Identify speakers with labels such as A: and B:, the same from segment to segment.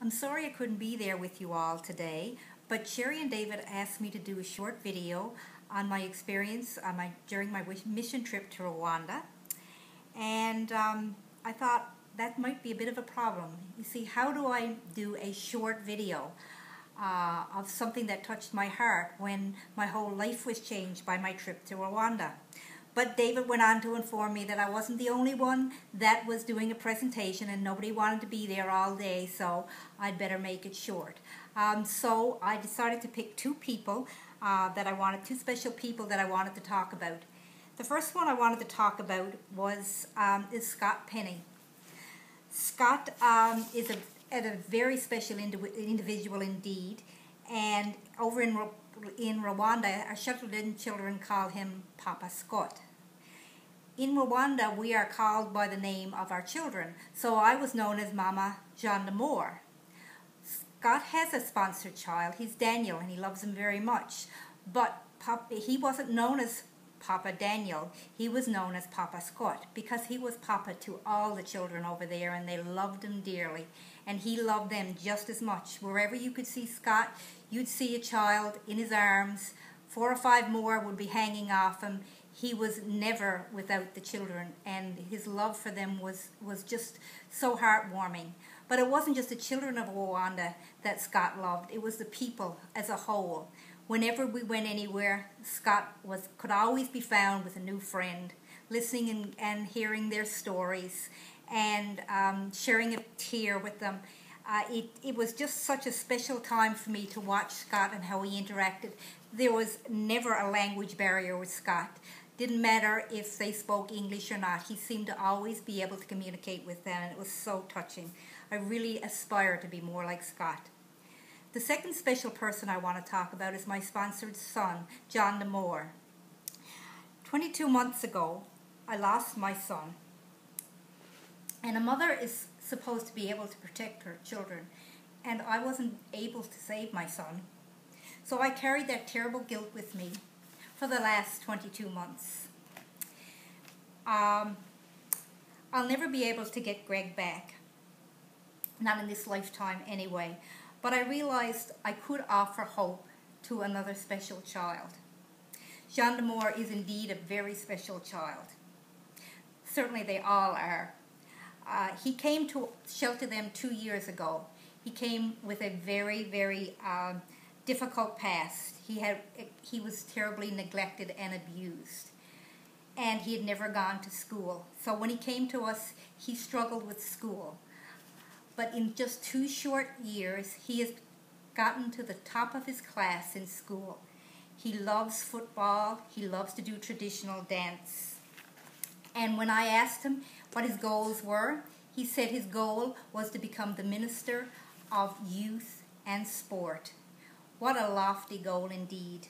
A: I'm sorry I couldn't be there with you all today, but Sherry and David asked me to do a short video on my experience during my mission trip to Rwanda, and I thought that might be a bit of a problem. You see, how do I do a short video of something that touched my heart when my whole life was changed by my trip to Rwanda? But David went on to inform me that I wasn't the only one that was doing a presentation and nobody wanted to be there all day, so I'd better make it short. So I decided to pick two special people that I wanted to talk about. The first one I wanted to talk about is Scott Penny. Scott is a very special individual indeed, and over in Rwanda, our sheltered children call him Papa Scott. In Rwanda, we are called by the name of our children, so I was known as Mama John D'Amour. Scott has a sponsored child. He's Daniel, and he loves him very much. But he wasn't known as Papa Daniel. He was known as Papa Scott because he was Papa to all the children over there, and they loved him dearly. And he loved them just as much. Wherever you could see Scott, you'd see a child in his arms. 4 or 5 more would be hanging off him. He was never without the children, and his love for them was just so heartwarming. But it wasn't just the children of Rwanda that Scott loved. It was the people as a whole. Whenever we went anywhere, Scott could always be found with a new friend, listening and hearing their stories, and sharing a tear with them. It was just such a special time for me to watch Scott and how he interacted. There was never a language barrier with Scott. Didn't matter if they spoke English or not. He seemed to always be able to communicate with them, and it was so touching. I really aspire to be more like Scott. The second special person I want to talk about is my sponsored son, John D'Amour. 22 months ago, I lost my son. And a mother is supposed to be able to protect her children, and I wasn't able to save my son. So I carried that terrible guilt with me for the last 22 months. I'll never be able to get Greg back, not in this lifetime anyway, but I realized I could offer hope to another special child. John D'Amour is indeed a very special child. Certainly they all are. He came to shelter them 2 years ago. He came with a very, very difficult past. He was terribly neglected and abused, and he had never gone to school. So when he came to us, he struggled with school. But in just 2 short years, he has gotten to the top of his class in school. He loves football. He loves to do traditional dance. And when I asked him what his goals were, he said his goal was to become the Minister of Youth and Sport. What a lofty goal indeed.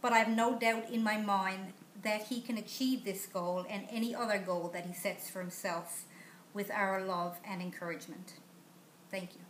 A: But I have no doubt in my mind that he can achieve this goal and any other goal that he sets for himself with our love and encouragement. Thank you.